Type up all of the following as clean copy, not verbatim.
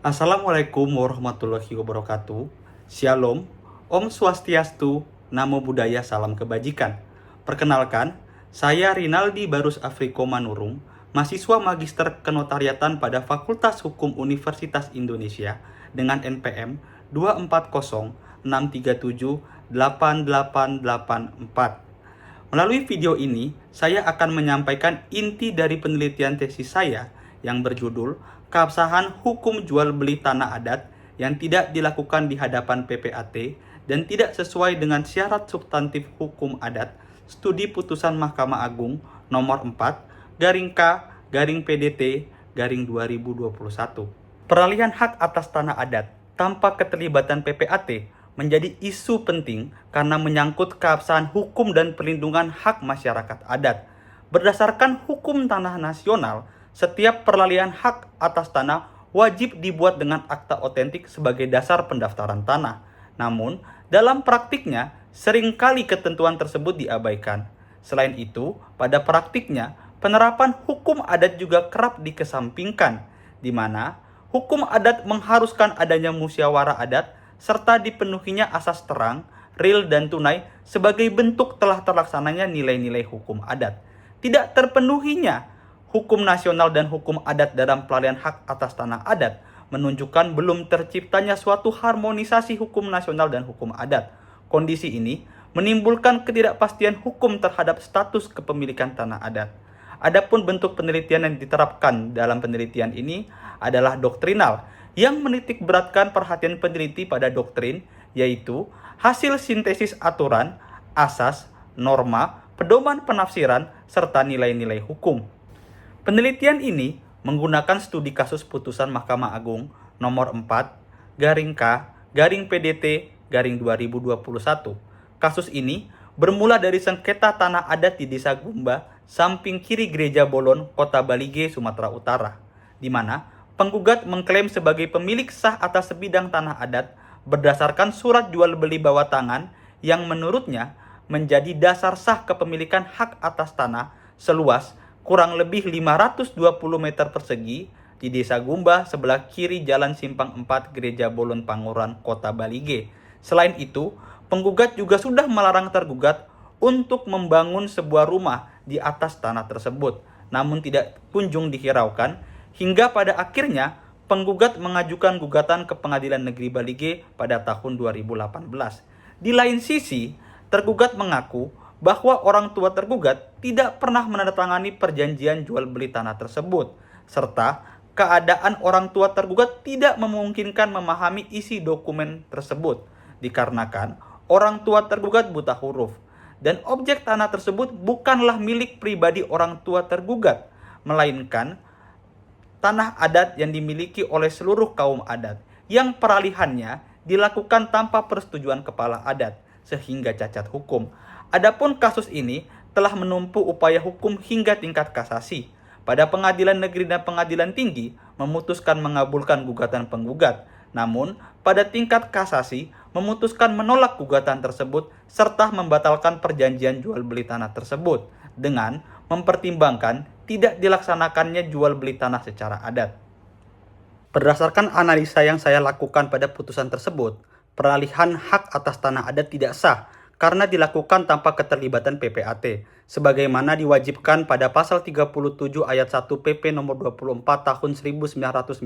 Assalamualaikum warahmatullahi wabarakatuh. Shalom, Om Swastiastu, Namo Buddhaya, salam kebajikan. Perkenalkan, saya Rinaldi Barus Afriko Manurung, mahasiswa Magister Kenotariatan pada Fakultas Hukum Universitas Indonesia dengan NPM 24063788884. Melalui video ini, saya akan menyampaikan inti dari penelitian tesis saya yang berjudul Keabsahan Hukum Jual Beli Tanah Adat yang tidak dilakukan di hadapan PPAT dan tidak sesuai dengan syarat substantif hukum adat, Studi Putusan Mahkamah Agung nomor 4/PDT/2021. Peralihan hak atas tanah adat tanpa keterlibatan PPAT menjadi isu penting karena menyangkut keabsahan hukum dan perlindungan hak masyarakat adat. Berdasarkan hukum tanah nasional, setiap peralihan hak atas tanah wajib dibuat dengan akta otentik sebagai dasar pendaftaran tanah. Namun, dalam praktiknya, seringkali ketentuan tersebut diabaikan. Selain itu, pada praktiknya, penerapan hukum adat juga kerap dikesampingkan, di mana hukum adat mengharuskan adanya musyawarah adat serta dipenuhinya asas terang, real, dan tunai sebagai bentuk telah terlaksananya nilai-nilai hukum adat. Tidak terpenuhinya hukum nasional dan hukum adat dalam peralihan hak atas tanah adat menunjukkan belum terciptanya suatu harmonisasi hukum nasional dan hukum adat. Kondisi ini menimbulkan ketidakpastian hukum terhadap status kepemilikan tanah adat. Adapun bentuk penelitian yang diterapkan dalam penelitian ini adalah doktrinal, yang menitik beratkan perhatian peneliti pada doktrin, yaitu hasil sintesis aturan, asas, norma, pedoman penafsiran, serta nilai-nilai hukum. Penelitian ini menggunakan studi kasus putusan Mahkamah Agung nomor 4/K/PDT/2021. Kasus ini bermula dari sengketa tanah adat di Desa Gumba, samping kiri Gereja Bolon, Kota Balige, Sumatera Utara, di mana penggugat mengklaim sebagai pemilik sah atas sebidang tanah adat berdasarkan surat jual beli bawah tangan yang menurutnya menjadi dasar sah kepemilikan hak atas tanah seluas kurang lebih 520 meter persegi di Desa Gumba sebelah kiri Jalan Simpang 4 Gereja Bolon Panguran, Kota Balige. Selain itu, penggugat juga sudah melarang tergugat untuk membangun sebuah rumah di atas tanah tersebut, namun tidak kunjung dihiraukan, hingga pada akhirnya penggugat mengajukan gugatan ke Pengadilan Negeri Balige pada tahun 2018. Di lain sisi, tergugat mengaku bahwa orang tua tergugat tidak pernah menandatangani perjanjian jual beli tanah tersebut, serta keadaan orang tua tergugat tidak memungkinkan memahami isi dokumen tersebut, dikarenakan orang tua tergugat buta huruf, dan objek tanah tersebut bukanlah milik pribadi orang tua tergugat, melainkan tanah adat yang dimiliki oleh seluruh kaum adat, yang peralihannya dilakukan tanpa persetujuan kepala adat, sehingga cacat hukum. Adapun kasus ini telah menumpu upaya hukum hingga tingkat kasasi. Pada Pengadilan Negeri dan Pengadilan Tinggi memutuskan mengabulkan gugatan penggugat, namun pada tingkat kasasi memutuskan menolak gugatan tersebut serta membatalkan perjanjian jual beli tanah tersebut dengan mempertimbangkan tidak dilaksanakannya jual beli tanah secara adat. Berdasarkan analisa yang saya lakukan pada putusan tersebut, peralihan hak atas tanah adat tidak sah karena dilakukan tanpa keterlibatan PPAT, sebagaimana diwajibkan pada pasal 37 ayat 1 PP nomor 24 tahun 1997.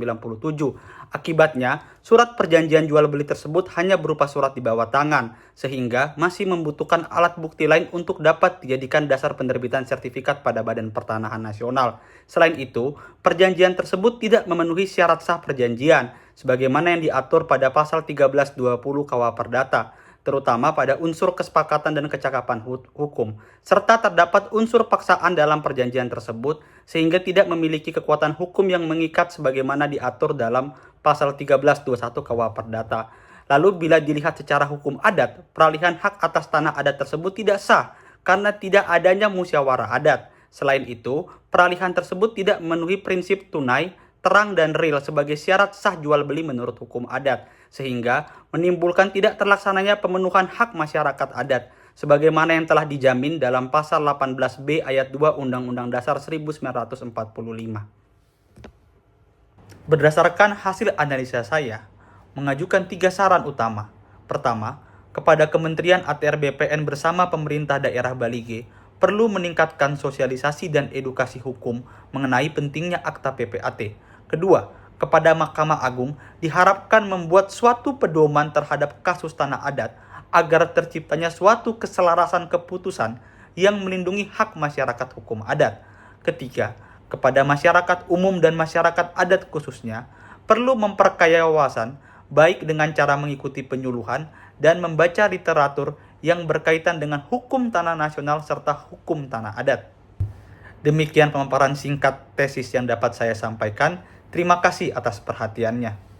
Akibatnya, surat perjanjian jual beli tersebut hanya berupa surat di bawah tangan, sehingga masih membutuhkan alat bukti lain untuk dapat dijadikan dasar penerbitan sertifikat pada Badan Pertanahan Nasional. Selain itu, perjanjian tersebut tidak memenuhi syarat sah perjanjian, sebagaimana yang diatur pada pasal 1320 KUH Perdata, terutama pada unsur kesepakatan dan kecakapan hukum, serta terdapat unsur paksaan dalam perjanjian tersebut sehingga tidak memiliki kekuatan hukum yang mengikat sebagaimana diatur dalam pasal 1321 KUH Perdata. Lalu bila dilihat secara hukum adat, peralihan hak atas tanah adat tersebut tidak sah karena tidak adanya musyawarah adat. Selain itu, peralihan tersebut tidak memenuhi prinsip tunai, terang, dan real sebagai syarat sah jual beli menurut hukum adat, sehingga menimbulkan tidak terlaksananya pemenuhan hak masyarakat adat sebagaimana yang telah dijamin dalam pasal 18B ayat 2 Undang-Undang Dasar 1945. Berdasarkan hasil analisa saya, mengajukan 3 saran utama. Pertama, kepada Kementerian ATR BPN bersama pemerintah daerah Balige perlu meningkatkan sosialisasi dan edukasi hukum mengenai pentingnya akta PPAT. Kedua, kepada Mahkamah Agung diharapkan membuat suatu pedoman terhadap kasus tanah adat agar terciptanya suatu keselarasan keputusan yang melindungi hak masyarakat hukum adat. Ketiga, kepada masyarakat umum dan masyarakat adat khususnya, perlu memperkaya wawasan baik dengan cara mengikuti penyuluhan dan membaca literatur yang berkaitan dengan hukum tanah nasional serta hukum tanah adat. Demikian pemaparan singkat tesis yang dapat saya sampaikan. Terima kasih atas perhatiannya.